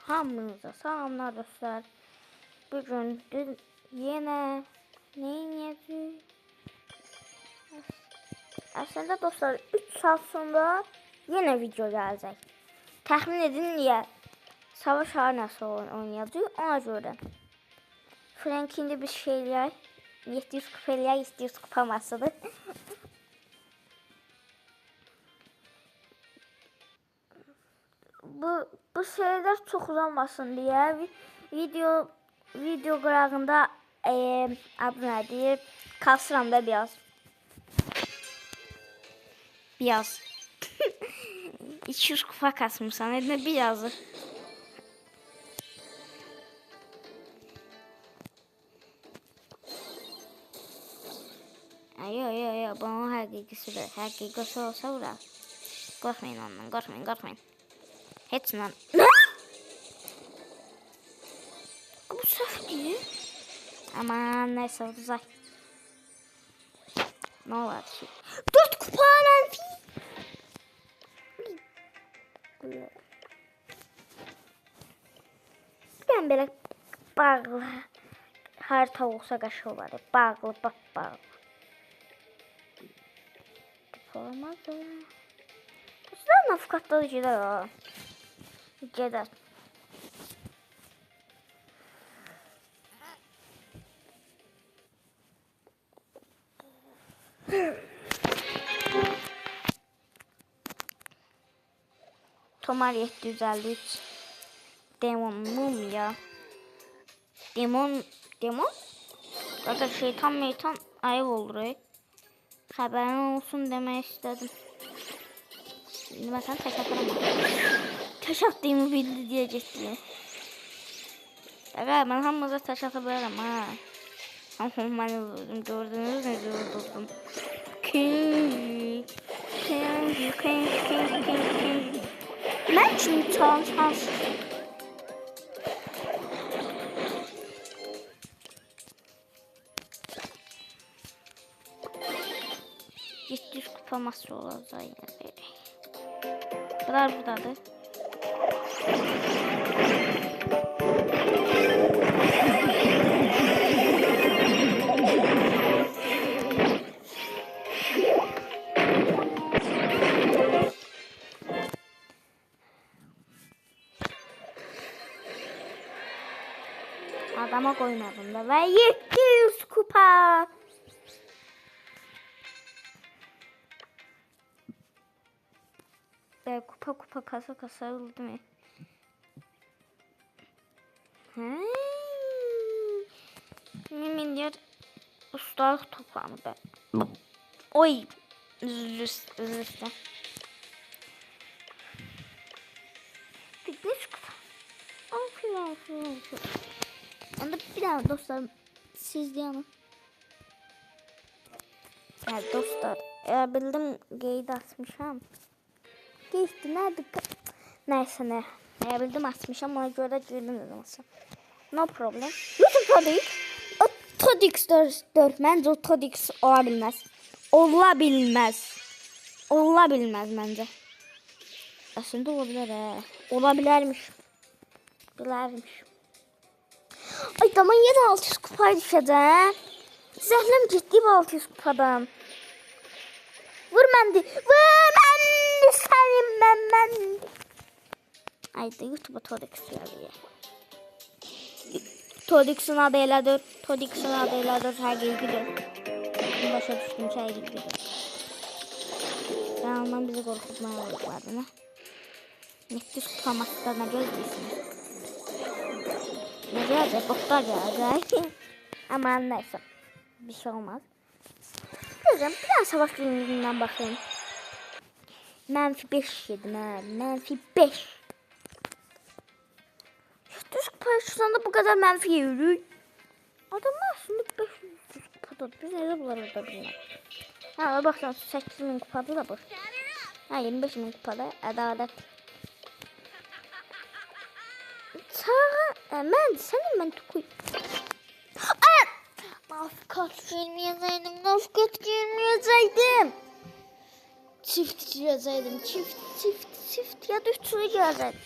Hamınıza salamlar dostlar. Bugün yine neyiniyəcəyik? Aslında dostlar 3 saat sonra yine video gələcək. Təxmin edin niyə? Savaş arenası oynayacağıq ona görə. Frankində bir şey eləyək. 700 kupa eləyək, 700 kupa masıdır. Bu şeyler çok uzanmasın diye video qırağında adı nə deyir? Kasıram da biraz 200 kupa kasmışsan edinə birazı. Yo, bunun həqiqisidir. Həqiqisi olsa bura. Qorxmayın ondan, qorxmayın. Heç nə. Bu səhvdir. Aman, neyse uzak. Ne olar ki? 4 kupa mənfi. Ben belə bağlı harita olsa qaşı olar. Bağlı. Olmaz o. Sizdən nafikatda gedər ha. Gedər. Tomar 753. Demon mumya. Demon? Zaten şeytan ayıp olur. Haberin olsun demek istedim. Şimdi ben sana taş atarım. Taş attığımı bildi diyecektim. Evet, ben hamıza taş atabilirim ha. Ama ben vurdum, gördünüz mü vurdum. King. Ben için şans. Ciddi kupa masrafı olacak yani. Bunlar buradadır. Adama koymadım da ve 700 kupa. Ben kupa kasa oldu mu? Milyar ustalık toplamı be. Oy. Üzüldü. Fitness kupa. Aferin. Ben de bir daha dostlar siz diyelim. Ya dostlar bildim geydi atmışam. Geçti nerede? Neyse ne. Ya bildim atmışam ona göre girdim olmasın. No problem. Nasıl Todix? O Todix 4. Bence o Todix olabilmez. Olabilmez bence. Aslında olabilir he. Olabilirmiş. Ay tamam yine 600 kupaya düşeceğim. Zəhləm getdi 600 kupadan. Vur məndi sənin mən. Ayda YouTube'a Todix yazıyor. Todix'in adı elədir. Həqiqidir. Başa düşdüm ki həqiqidir. Ben ondan bizi qorxutmaya olduqlarını. 700 kupa masada nə gözləyirsiniz? Ne gelecek? Boklar gelecek. Aman neyse. Bir şey olmaz. Gözüm bir savaş günlüğünden bakayım. -5 yedim ha. -5. Düz parçasında bu kadar menfi yiyoruz. Adamlar aslında 500 kupada. Biz nerede bularız bilmem. Ha baksan 8000 kupada da bu. Ha 25.000 kupada adalet. Mən tukuy. Nafikat girmeyecektim. Çift girəcəkdim. Çift ya da üçlü girəcəkdim.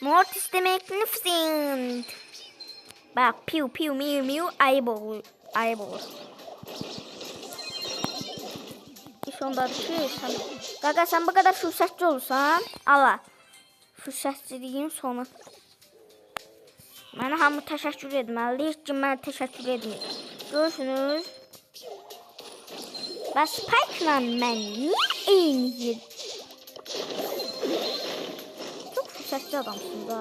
Mortis the Magnificent. Bak piu piu miu miu ayıp olur. Ayıp olur. İş ondadır ki sen... Gaga sen bu kadar fürsətçi olursan. Allah. Fürsətçiliyin sonu. Mənə hamı təşəkkür etməli. Heç kim mənə təşəkkür etmir. Görürsünüz. Və Spike-la mən niyə eyniyim? Çox fürsətçi adamsın da.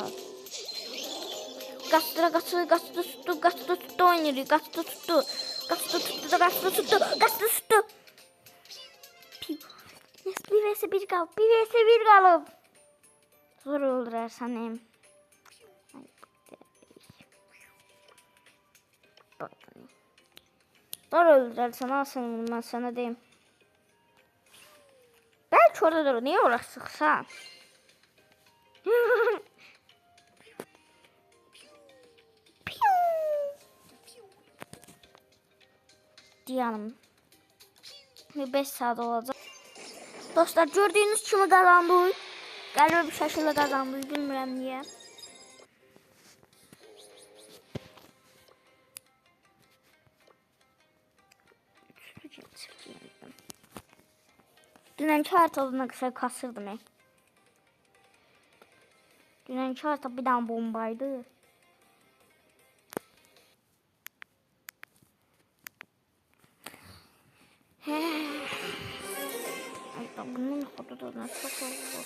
Qaçdıra qaçdı, qaçdı tutdu, qaçdı tutdu oynayır, qaçdı tutdu. Qaçdı tutdu da qaçdı tutdu, qaçdı tutdu. Yes, bir vs bir qalıb, bir vs bir qalıb. Zor öldürərsən. Zor öldürərsən, alsın mən sənə deyim. Bəlkə oradadır, niyə orası sıxsan? Diyanım. 5 saat olacaq. Dostlar gördüğünüz kimi kazandık. Qəribə bir şəkildə qazandık, bilmirəm niyə. Dünənki haritada nə qədər kasırdım. Dünənki harita bir dənə bombaydı. Bunun kodu da ne çok oldu.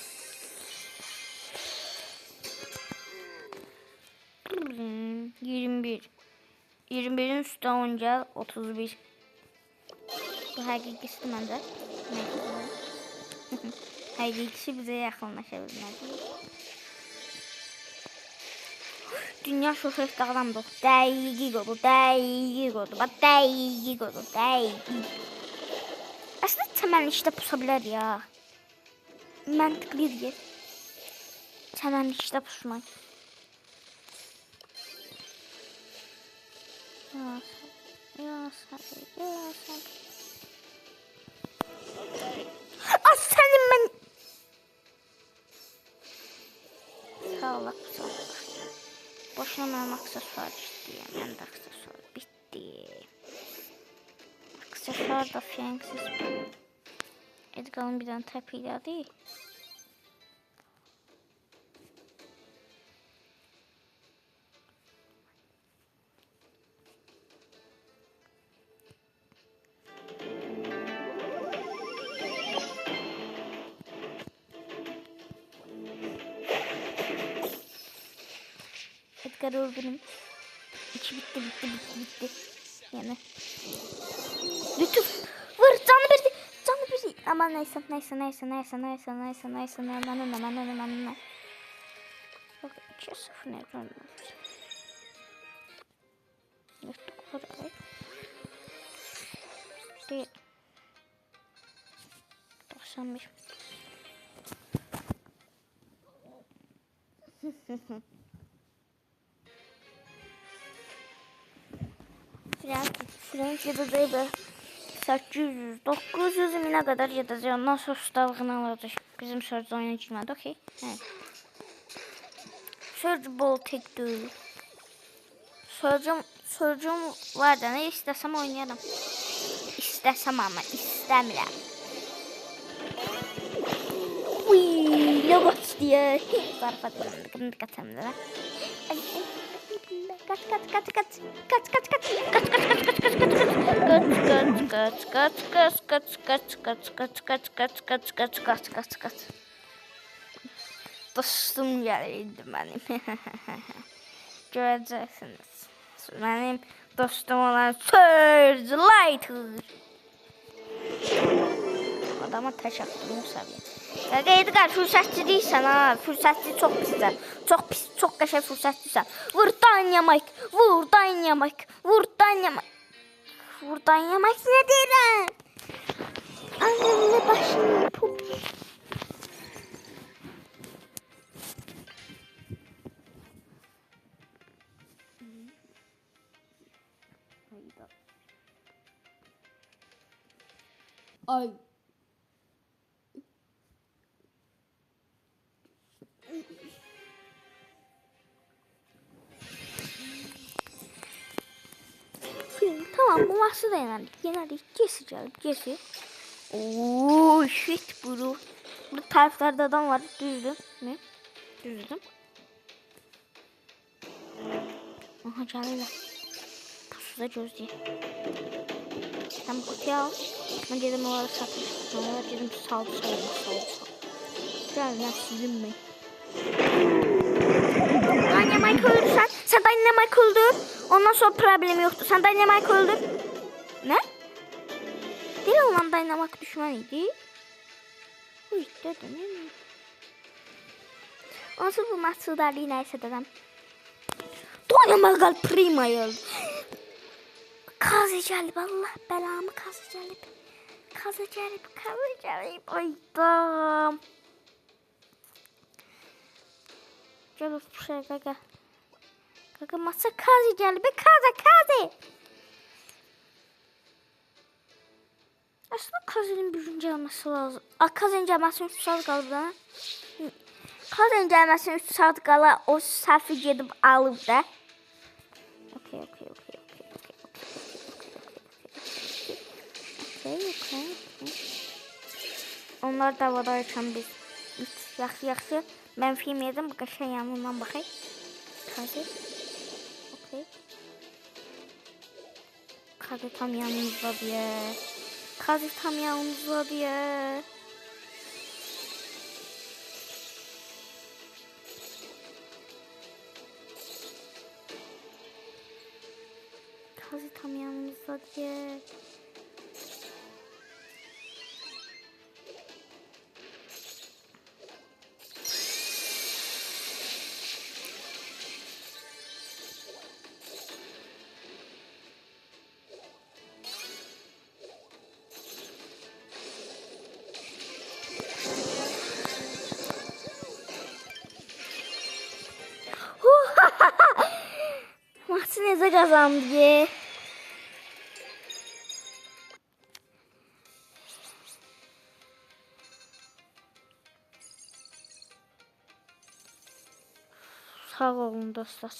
21. 21'in üstü 10 gel 31. Bu hakikisi məncə. Hakikisi bize yaxınlaşabilməli. Dünya şoför dağlamdı. Dəqiq oldu, dəqiq oldu. Bax dəqiq oldu, dəqiq. Aslında çəmənlikdə pusa bilər ya. Məntiqli deyil. Çəmənlikdə pusmaq. Az sənin mən... Sağ ol, pusa. Boşuna mənim aksesuar istəyəm. Mən də aksesuar bitdi. Aksesuar da fiyanksız. Edgar'ın bir tane tepiyle değil. Edgar öldürüm. İki bitti. Yani. Lütuf. Vur canı bir. Ama neyse. Ben. Bak 2-0 ne yapalım? Yırttık orayı. Değil. 91. Frank yedəcək be. 800, 900 minə qədər gedəcək. Ondan sonra ustalığını alacaq. Bizim Surge oyuna girmədi, okey. Surge bol tek deyil. Surge'um var da ne istəsəm oynayaram. İstəsəm ama istəmirəm. Uy, ne baş diye. Zarfat edildim. Kaçamdılar. Kaç. Dostum geldi benim. Göreceksiniz. Benim dostum olan Surge Lighter. Adama təşəkkürümü səviyyət. Edgar fürsətçi deyilsən ha. Fürsətçi çox pissən. Çox pis, çox qəşəng fürsətçisən. Vur Dynamite. Vur Dynamite nə deyirəm? Annemle başını pup. Ay. Tamam bu maçı da yenerdik. Jesse geldi. Jesse. Ooo shit bro. Bu taraflarda adam var. Düzdüm mü? Düzdüm. Aha canıyla. Pusuda gözlüyor. Sen bu kutuyu al. Ben dedim onları satmış. Onlara dedim sağ. Gel lan sizinme. Dynamite öldür sen. Sen Dynamite öldür. Ondan sonra problem yoktu. Sen Dynamite öldür. Ne? Değil olan Dynamite düşmanıydı. Uy dedim değil mi? Nasıl bu maçı derdi neyse dedim. Dynamite Prima'yı öldü. Kazı gelip Allah belamı kazı gelip. Aydım. Gel şuraya gaga. Gaga masa kazı gelip kazı. Aslında kazının birinci alması lazım. Kazın gelmesinin 3 saat qalıb da. Kazın gelmesinin 3 saat qala o səhvi gedib alıb da. Okay. Onlar davadayken biz yaxşı. Ben film yedim. Bu qaşan yanından baxay. Kazı. Okay. Kazı tam yanımızda diye. Kazı tam yanımızda diye. Kazı tam yanımızda diye. Maçı necə qazandı? Sağ olun dostlar.